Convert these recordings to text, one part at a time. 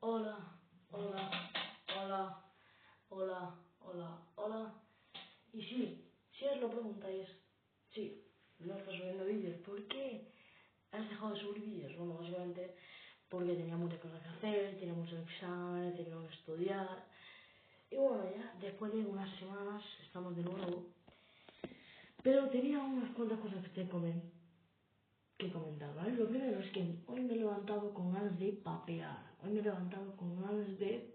Hola, hola, hola, hola, hola, hola. Y si os lo preguntáis, sí, no estás subiendo vídeos. ¿Por qué has dejado de subir vídeos? Bueno, básicamente porque tenía muchas cosas que hacer, tenía muchos exámenes, tenía que estudiar. Y bueno, ya después de unas semanas estamos de nuevo. Pero tenía unas cuantas cosas que comentar, ¿vale? Lo primero es que hoy me he levantado con ganas de papear. Hoy me he levantado con ganas de...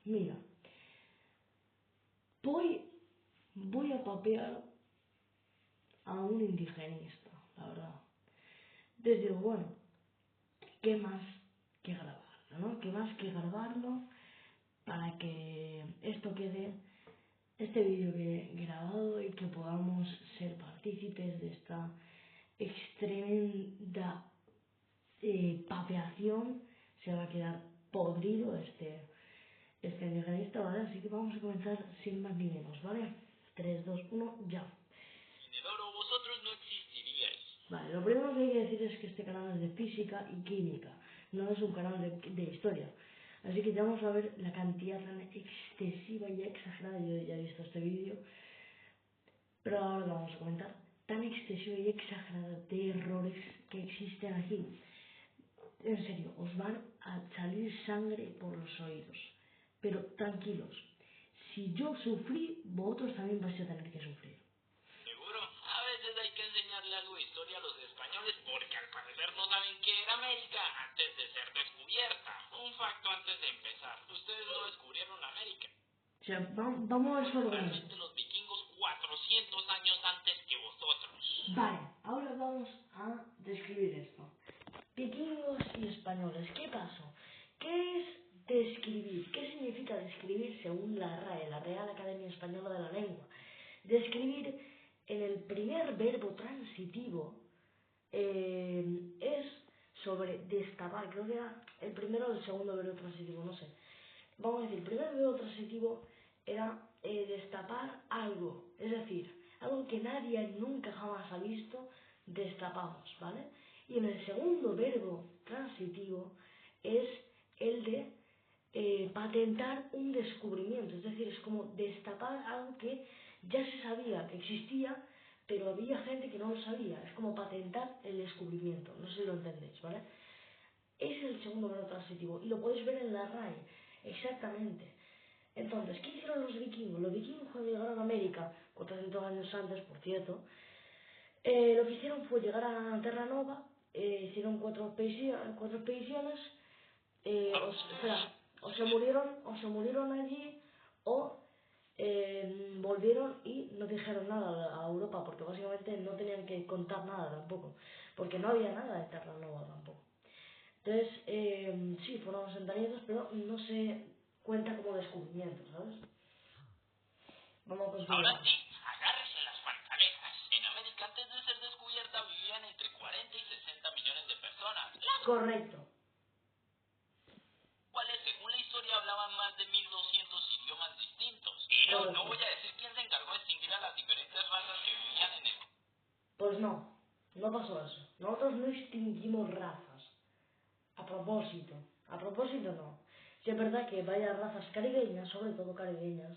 Mira, voy a papear a un indigenista, la verdad. Entonces digo, bueno, ¿qué más que grabarlo, no? ¿Qué más que grabarlo para que esto quede, este vídeo quede grabado y que podamos ser partícipes de esta extremenda papeación? Se va a quedar podrido este indigenista, ¿vale? Así que vamos a comenzar sin más ni menos, ¿vale? 3, 2, 1, ya. Sin el oro vosotros no existiríais. Vale, lo primero que hay que decir es que este canal es de física y química, no es un canal de historia. Así que ya vamos a ver la cantidad tan excesiva y exagerada, yo ya he visto este vídeo, pero ahora lo vamos a comentar, tan excesiva y exagerada de errores que existen aquí. En serio, os van a salir sangre por los oídos. Pero tranquilos, si yo sufrí, vosotros también vais a tener que sufrir. Seguro, a veces hay que enseñarle algo de historia a los españoles porque al parecer no saben qué era América antes de ser descubierta. Un facto antes de empezar, ustedes no descubrieron América. O sea, vamos a ver Fueron solo con eso. realmente los vikingos 400 años antes que vosotros. Vale, ahora vamos a describir esto. Vikingos y españoles, ¿qué pasó? ¿Qué es describir? ¿Qué significa describir según la RAE, la Real Academia Española de la Lengua? Describir en el primer verbo transitivo es sobre destapar, creo que era el primero o el segundo verbo transitivo, no sé. Vamos a decir, el primer verbo transitivo era destapar algo, es decir, algo que nadie nunca jamás ha visto, destapamos, ¿vale? Y en el segundo verbo transitivo es el de patentar un descubrimiento, es decir, es como destapar algo que ya se sabía que existía, pero había gente que no lo sabía, es como patentar el descubrimiento, no sé si lo entendéis, ¿vale? Es el segundo verbo transitivo y lo podéis ver en la RAE, exactamente. Entonces, ¿qué hicieron los vikingos? Los vikingos cuando llegaron a América, 400 años antes, por cierto, lo que hicieron fue llegar a Terranova, hicieron cuatro expediciones, o se murieron allí, o volvieron y no dijeron nada a Europa, porque básicamente no tenían que contar nada tampoco, porque no había nada de Terranova tampoco. Entonces, sí, fueron asentamientos, pero no se cuenta como descubrimiento, ¿sabes? Vamos a Ahora continuar. sí, agárrese las pantaletas. En América antes de ser descubierta vivían entre 40 y 60 millones de personas. Correcto. Cuales según la historia hablaban más de 1200 idiomas distintos. Y no Correcto. voy a decir quién se encargó de extinguir a las diferentes razas que vivían en el... Pues no pasó eso. Nosotros no extinguimos razas. A propósito no. Sí es verdad que varias razas caribeñas, sobre todo caribeñas,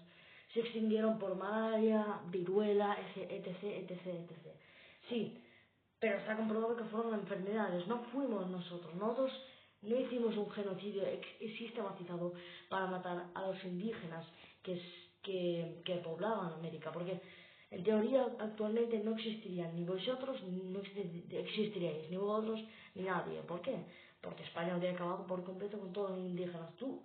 se extinguieron por malaria, viruela, etc, etc, etc. Sí, pero está comprobado que fueron enfermedades, no fuimos nosotros. Nosotros no hicimos un genocidio sistematizado para matar a los indígenas que poblaban América, porque en teoría actualmente no existirían, ni vosotros no existiríais, ni vosotros, ni nadie. ¿Por qué? Porque España habría acabado por completo con todos los indígenas. Tu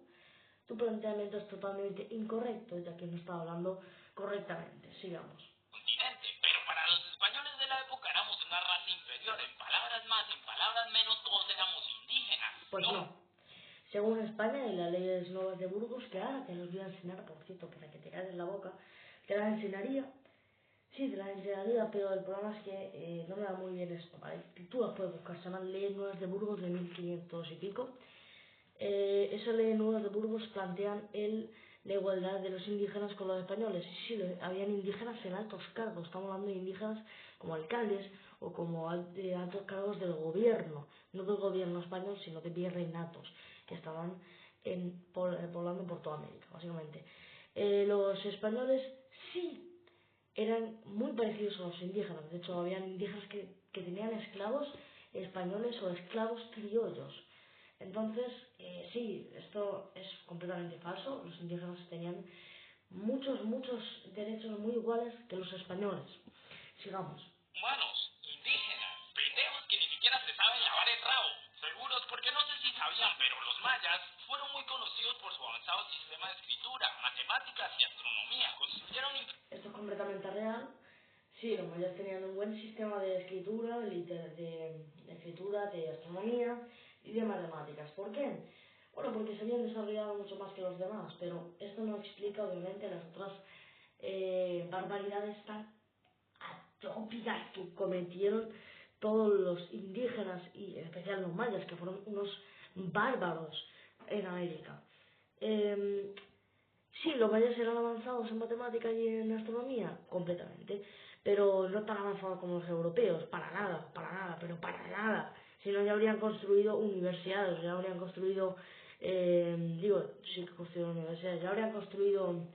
planteamiento es totalmente incorrecto, ya que no está hablando correctamente. Sigamos. continente, pero para los españoles de la época éramos una raza inferior, en palabras más, en palabras menos, todos éramos indígenas. Pues no. Según España y las leyes nuevas de Burgos, que ahora te los voy a enseñar, por cierto, para que te calles la boca, te las enseñaría. Sí, te las enseñaría, pero el problema es que no me da muy bien esto, ¿vale? Tú las puedes buscar, se llaman leyes nuevas de Burgos de 1500 y pico. Esas leyes nuevas de Burgos plantean la igualdad de los indígenas con los españoles. Y sí, habían indígenas en altos cargos, estamos hablando de indígenas como alcaldes o como altos cargos del gobierno, no del gobierno español, sino de virreinatos, que estaban poblando por toda América, básicamente. Los españoles sí eran muy parecidos a los indígenas. De hecho, habían indígenas que tenían esclavos españoles o esclavos criollos. Entonces, sí, esto es completamente falso. Los indígenas tenían muchos derechos muy iguales que los españoles. Sigamos. Humanos, indígenas, pendejos que ni siquiera se saben lavar el rabo. Seguros, porque no sé si sabían, pero los mayas fueron muy conocidos por su avanzado sistema de escritura, matemáticas y astronomía. Construyeron... Esto es completamente real. Sí, los mayas tenían un buen sistema de escritura, de astronomía y de matemáticas. ¿Por qué? Bueno, porque se habían desarrollado mucho más que los demás, pero esto no explica obviamente las otras barbaridades tan atópicas que cometieron todos los indígenas y en especial los mayas, que fueron unos bárbaros en América. Sí, los mayas eran avanzados en matemáticas y en astronomía, completamente, pero no tan avanzados como los europeos, para nada, pero para nada. Si no, ya habrían construido universidades, ya habrían construido, sí que construyeron universidades, ya habrían construido,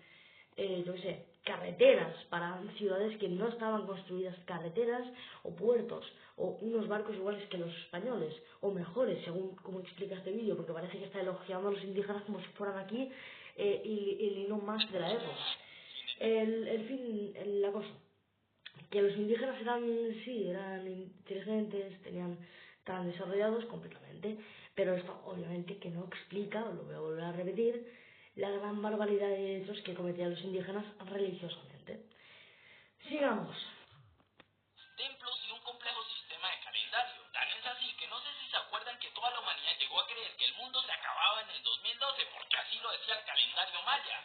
yo qué sé, carreteras para ciudades que no estaban construidas, carreteras o puertos, o unos barcos iguales que los españoles, o mejores, según como explica este vídeo, porque parece que está elogiando a los indígenas como si fueran aquí el Elon Musk de la época. La cosa, que los indígenas eran inteligentes, estaban desarrollados completamente, pero esto obviamente que no explica, lo voy a volver a repetir, la gran barbaridad de hechos que cometían los indígenas religiosamente. Sigamos. Templos y un complejo sistema de calendario. Tan es así que no sé si se acuerdan que toda la humanidad llegó a creer que el mundo se acababa en el 2012 porque así lo decía el calendario maya.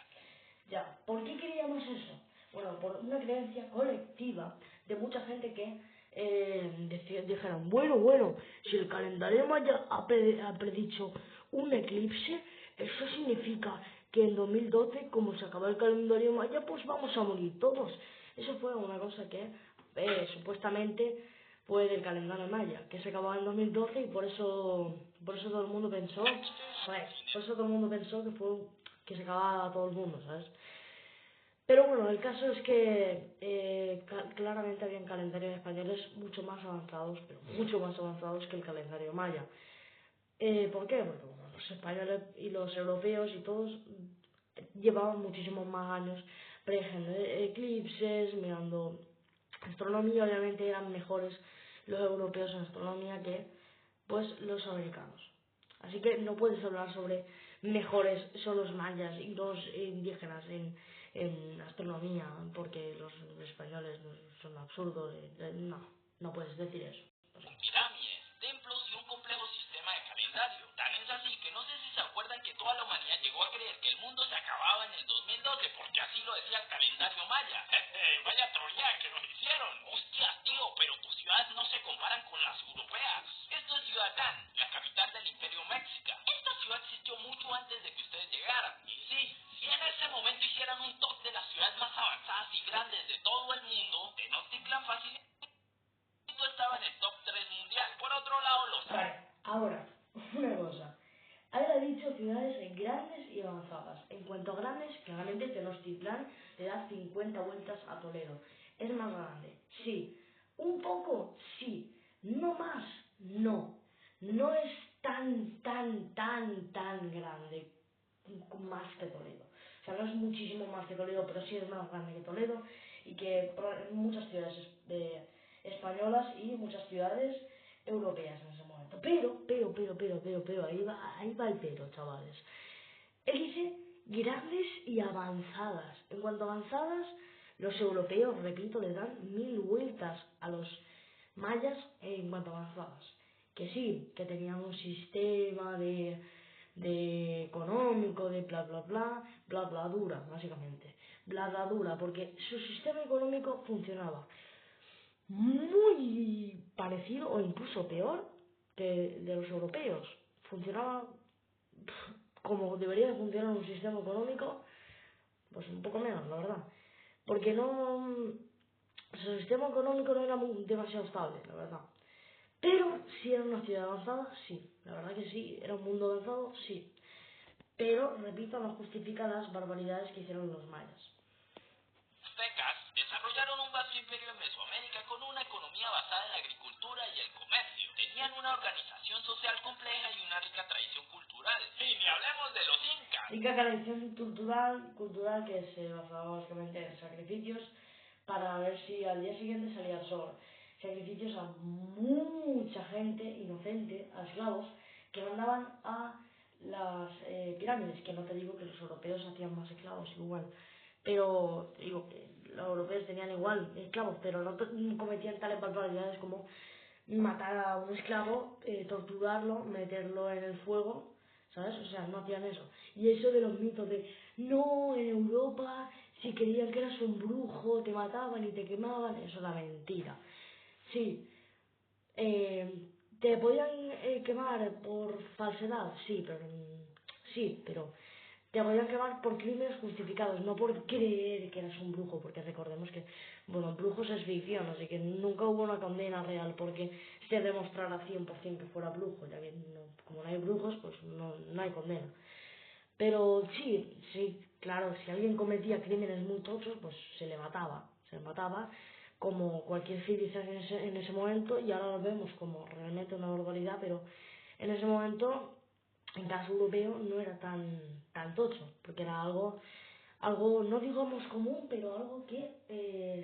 Ya, ¿por qué creíamos eso? Bueno, por una creencia colectiva de mucha gente que dijeron, bueno, si el calendario maya ha predicho un eclipse, eso significa que en 2012, como se acaba el calendario maya, pues vamos a morir todos. Eso fue una cosa que supuestamente fue del calendario maya, que se acababa en 2012 y por eso todo el mundo pensó, que se acababa todo el mundo, ¿sabes? Pero bueno, el caso es que claramente habían calendarios españoles mucho más avanzados, pero mucho más avanzados que el calendario maya. ¿Por qué? Porque bueno, los españoles y los europeos y todos llevaban muchísimos más años prediciendo eclipses, mirando astronomía. Obviamente eran mejores los europeos en astronomía que pues los americanos. Así que no puedes hablar sobre mejores son los mayas y los indígenas en astronomía, porque los españoles son absurdos. No puedes decir eso. Pirámides, templos y un complejo sistema de calendario. Tan es así que no sé si se acuerdan que toda la humanidad llegó a creer que el mundo se acababa en el 2012 porque así lo decía el calendario maya. Vaya troya que nos hicieron. Hostias, tío, pero tus ciudades no se comparan con las europeas. Esto es Yucatán, la capital del Imperio Mexica. Esta ciudad existió mucho antes de que ustedes llegaran. Y sí, si en ese momento hicieran un top de las ciudades más avanzadas y grandes de todo el mundo, Tenochtitlan fácil estaba en el top 3 mundial. Por otro lado, Vale, ahora, una cosa. Él ha dicho ciudades grandes y avanzadas. En cuanto a grandes, claramente Tenochtitlán le da 50 vueltas a Toledo. Es más grande, sí. Un poco, sí. No más, no. No es tan grande más que Toledo. O sea, no es muchísimo más que Toledo, pero sí es más grande que Toledo y que muchas ciudades españolas y muchas ciudades europeas en ese momento. Pero, ahí va el pero, chavales. Él dice grandes y avanzadas. En cuanto a avanzadas, los europeos, repito, le dan 1000 vueltas a los mayas en cuanto a avanzadas. Que sí, que tenían un sistema de económico, de bla dura, básicamente. Bla dura, porque su sistema económico funcionaba muy parecido o incluso peor que de los europeos. Funcionaba como debería de funcionar un sistema económico, pues un poco menos, la verdad. Porque su sistema económico no era demasiado estable, la verdad. Pero si era una ciudad avanzada, sí. La verdad que sí. Era un mundo avanzado, sí. pero, repito, no justifica las barbaridades que hicieron los mayas. Aztecas desarrollaron un vasto imperio en Mesoamérica con una economía basada en la agricultura y el comercio. Tenían una organización social compleja y una rica tradición cultural. Y ni hablemos de los incas. Rica tradición cultural que se basaba básicamente en sacrificios para ver si al día siguiente salía el sol. Sacrificios a mucha gente inocente, a esclavos, que mandaban a las pirámides, que no te digo que los europeos hacían más esclavos igual, pero te digo que los europeos tenían igual esclavos, pero no cometían tales barbaridades como matar a un esclavo, torturarlo, meterlo en el fuego, ¿sabes? O sea, no hacían eso. Y eso de los mitos de, no, en Europa, si creían que eras un brujo, te mataban y te quemaban, eso era mentira. Sí, ¿te podían quemar por falsedad? Sí, pero te podían quemar por crímenes justificados, no por creer que eras un brujo, porque recordemos que, bueno, brujos es ficción, así que nunca hubo una condena real porque se demostrara 100% que fuera brujo, ya que como no hay brujos, pues no hay condena. Pero sí, claro, si alguien cometía crímenes muy tochos, pues se le mataba como cualquier civilización en ese momento, y ahora lo vemos como realmente una barbaridad, pero en ese momento, en caso europeo, no era tan tocho, porque era algo no digamos común, pero algo que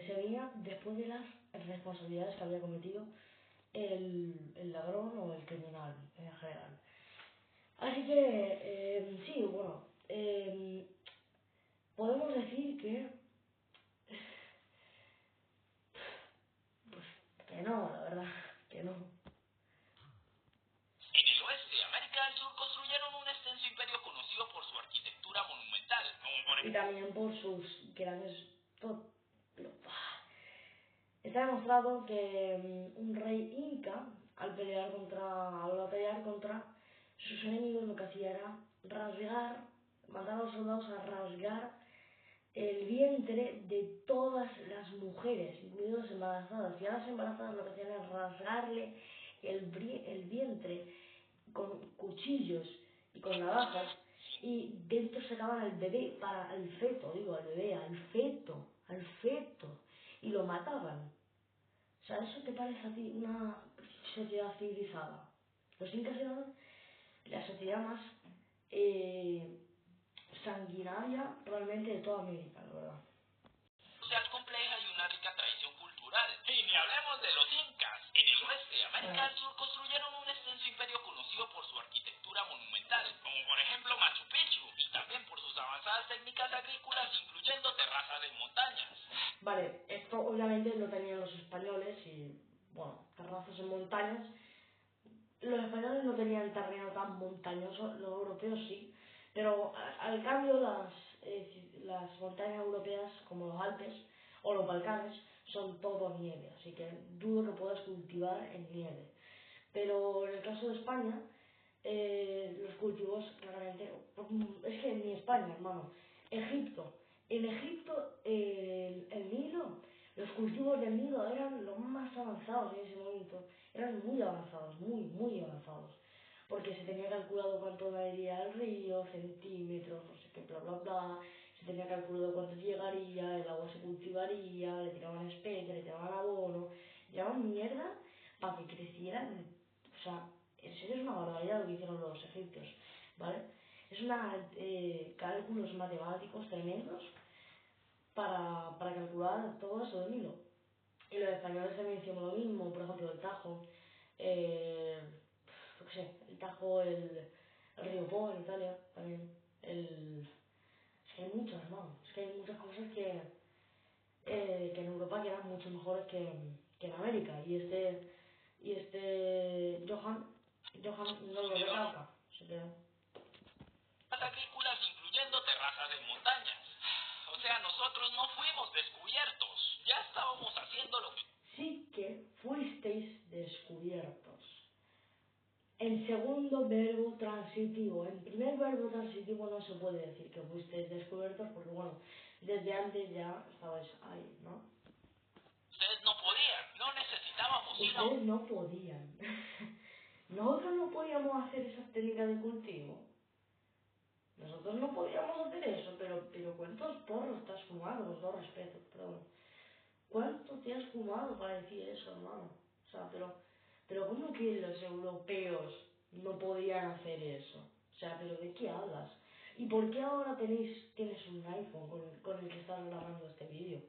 se veía después de las responsabilidades que había cometido el ladrón o el criminal en general. Así que, sí, bueno, podemos decir que, pues, que no, la verdad, que no. En el oeste de América del Sur construyeron un extenso imperio conocido por su arquitectura monumental, como por Y también por sus grandes... Está demostrado que un rey inca, al pelear contra sus enemigos, lo que hacía era mandar a los soldados a rasgar el vientre de todas las mujeres, incluidas embarazadas. Y a las embarazadas lo que hacían era rasgarle el vientre con cuchillos y con navajas, y dentro sacaban al bebé, al feto, al feto, y lo mataban. O sea, ¿eso te parece a ti una sociedad civilizada? Los incas eran la sociedad más sanguinaria realmente de toda América, la verdad. social compleja y una rica tradición cultural. Y ni hablemos de los incas. En el oeste de América del Sur construyeron un extenso imperio conocido por su arquitectura monumental, como por ejemplo Machu Picchu, y también por sus avanzadas técnicas agrícolas, incluyendo terrazas en montañas. Vale, esto obviamente lo tenían los españoles y, bueno, terrazas en montañas. Los españoles no tenían terreno tan montañoso, los europeos sí, pero al cambio las montañas europeas, como los Alpes o los Balcanes, son todo nieve, así que dudo que puedas cultivar en nieve. Pero en el caso de España, los cultivos claramente, es que ni España, hermano, en Egipto el Nilo, los cultivos del Nilo eran los más avanzados en ese momento, eran muy avanzados, muy avanzados, porque se tenía calculado cuánto daría el río, centímetros, no sé qué, bla bla bla, se tenía calculado cuánto llegaría, el agua se cultivaría, le tiraban especies, le tiraban abono, llevaban mierda para que crecieran, o sea, en serio es una barbaridad lo que hicieron los egipcios, ¿vale? Es cálculos matemáticos tremendos para calcular todo eso del Nilo. Y los españoles también hicieron lo mismo, por ejemplo, el Tajo, el Tajo, el río Po en Italia, también, es que hay muchas, hermano, es que hay muchas cosas que en Europa que eran mucho mejores que en América, y Johan no lo recalca, se queda. Agrícolas, incluyendo terrazas en montañas. O sea, nosotros no fuimos descubiertos, ya estábamos haciendo lo que... Sí que fuisteis descubiertos. En segundo verbo transitivo. En primer verbo transitivo no se puede decir que fuisteis descubiertos porque, bueno, desde antes ya estabais ahí, ¿no? Ustedes no podían, no necesitábamos ir a... Ustedes no podían. Nosotros no podíamos hacer esas técnicas de cultivo. Nosotros pero ¿cuántos porros te has fumado? Con todo respeto, perdón. ¿Cuánto te has fumado para decir eso, hermano? O sea, pero ¿cómo que los europeos no podían hacer eso? O sea, ¿pero de qué hablas? ¿Y por qué ahora tienes un iPhone con el que estás grabando este vídeo?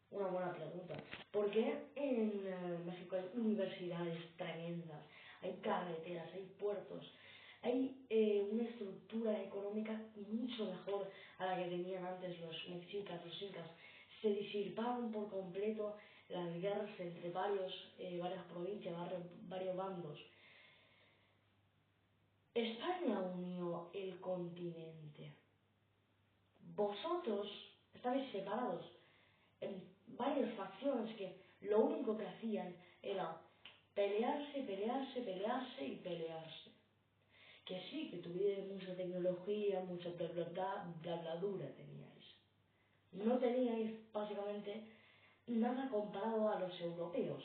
Una buena pregunta. ¿Por qué en México hay universidades tremendas, hay carreteras, hay puertos, hay una estructura económica mucho mejor a la que tenían antes los mexicas, los incas? Se disiparon por completo las guerras entre varias provincias, varios bandos. España unió el continente. Vosotros estabais separados en varias facciones que lo único que hacían era pelearse, pelearse, pelearse y pelearse. Que sí, que tuvierais mucha tecnología, mucha bla teníais. No teníais básicamente nada comparado a los europeos.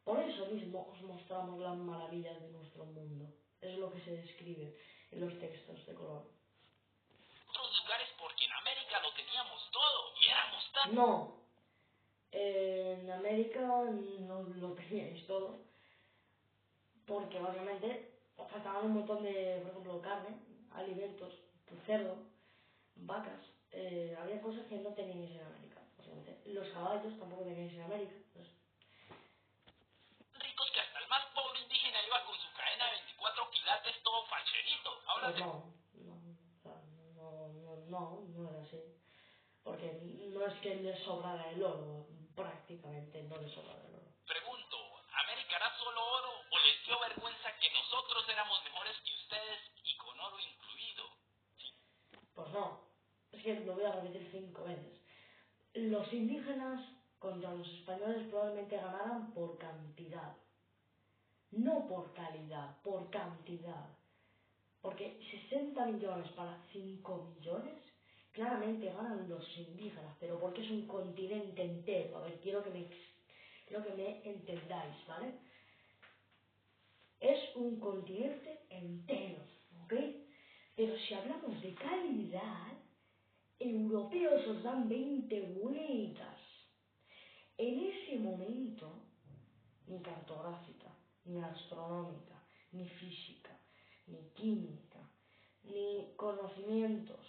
Por eso mismo os mostramos las maravillas de nuestro mundo. Es lo que se describe en los textos de Colón. Otros lugares porque en América lo teníamos todo y éramos tan... No, en América no lo teníais todo, porque básicamente os faltaban un montón de, por ejemplo, carne, alimentos, cerdo, vacas, había cosas que no teníais en América, básicamente. Los caballos tampoco teníais en América. Entonces, ricos que hasta el más pobre indígena iba con su cadena de 24 quilates todo facherito. Ahora pues no era así. Porque no es que les sobrara el oro, prácticamente no les sobrara el oro. pregunto, ¿América era solo oro o les dio vergüenza que nosotros éramos mejores que ustedes y con oro incluido? Pues no, es que lo voy a repetir 5 veces. Los indígenas contra los españoles probablemente ganaran por cantidad, no por calidad, por cantidad. Porque 60 millones para 5 millones, claramente ganan los indígenas, pero porque es un continente entero. A ver, quiero que me entendáis, ¿vale? Es un continente entero, ¿ok? Pero si hablamos de calidad, europeos os dan 20 vueltas. En ese momento, ni cartográfica, ni astronómica, ni física, ni química, ni conocimientos,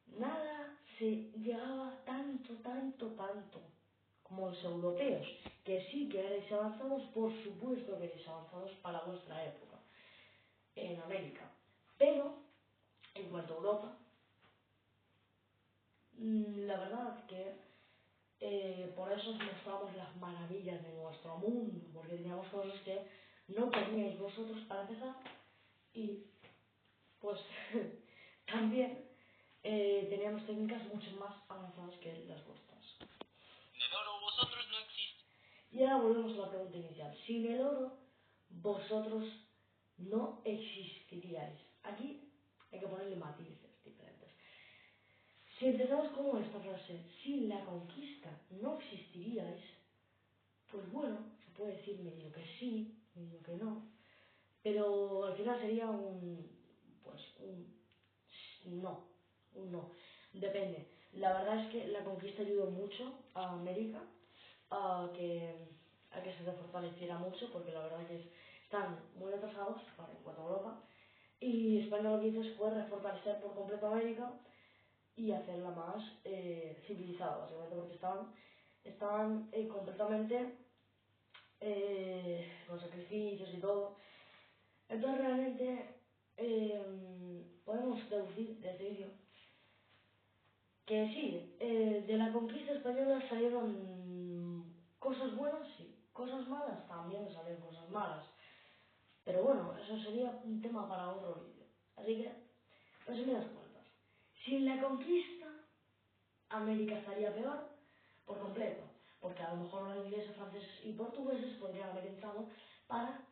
nada se llegaba tanto como los europeos, que sí que erais avanzados, por supuesto que erais avanzados para vuestra época, en América. Pero, en cuanto a Europa, la verdad que por eso os mostramos las maravillas de nuestro mundo, porque teníamos cosas que no teníais vosotros para empezar, y pues también teníamos técnicas mucho más avanzadas que las vuestras. En el oro vosotros no existen. Y ahora volvemos a la pregunta inicial. Sin el oro, vosotros no existiríais. Aquí hay que ponerle matices diferentes. Si empezamos con esta frase, sin la conquista no existiríais, pues bueno, se puede decir medio que sí, medio que no, pero al final sería un no, depende. La verdad es que la conquista ayudó mucho a América a que se fortaleciera mucho, porque la verdad que están muy atrasados en cuanto a Europa, y España lo que hizo fue refortalecer por completo América y hacerla más civilizada, básicamente porque estaban completamente con sacrificios y todo. Entonces realmente podemos deducir de este vídeo que sí, de la conquista española salieron cosas buenas, sí, cosas malas también salieron cosas malas. Pero bueno, eso sería un tema para otro vídeo. Así que, resumidas cuentas, sin la conquista, América estaría peor por completo, porque a lo mejor los ingleses, franceses y portugueses podrían haber entrado para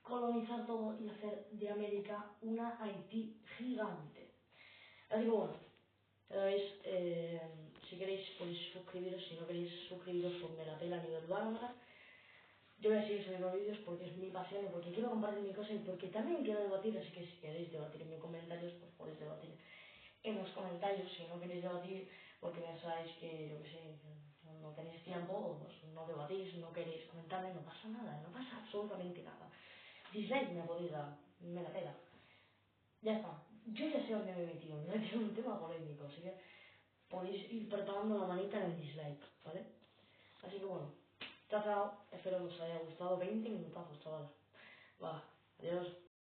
colonizar todo y hacer de América una Haití gigante. Así que bueno, si queréis podéis suscribiros, si no queréis suscribiros pues me la pela a nivel bárbara. Yo voy a seguir subiendo vídeos porque es mi pasión y porque quiero compartir mi cosa y porque también quiero debatir, así que si queréis debatir en mis comentarios, pues podéis debatir en los comentarios. comentarios si no queréis debatir porque pensáis que, yo qué sé, no tenéis tiempo, pues no debatís, no queréis comentarme, no pasa nada, no pasa absolutamente nada. Dislike me podéis dar, me la pela. Ya está. Yo ya sé dónde me he metido en un tema polémico, así que podéis ir preparando la manita en el dislike, ¿vale? Así que bueno, chao, chao, espero que os haya gustado 20 minutazos, chaval. Va, adiós.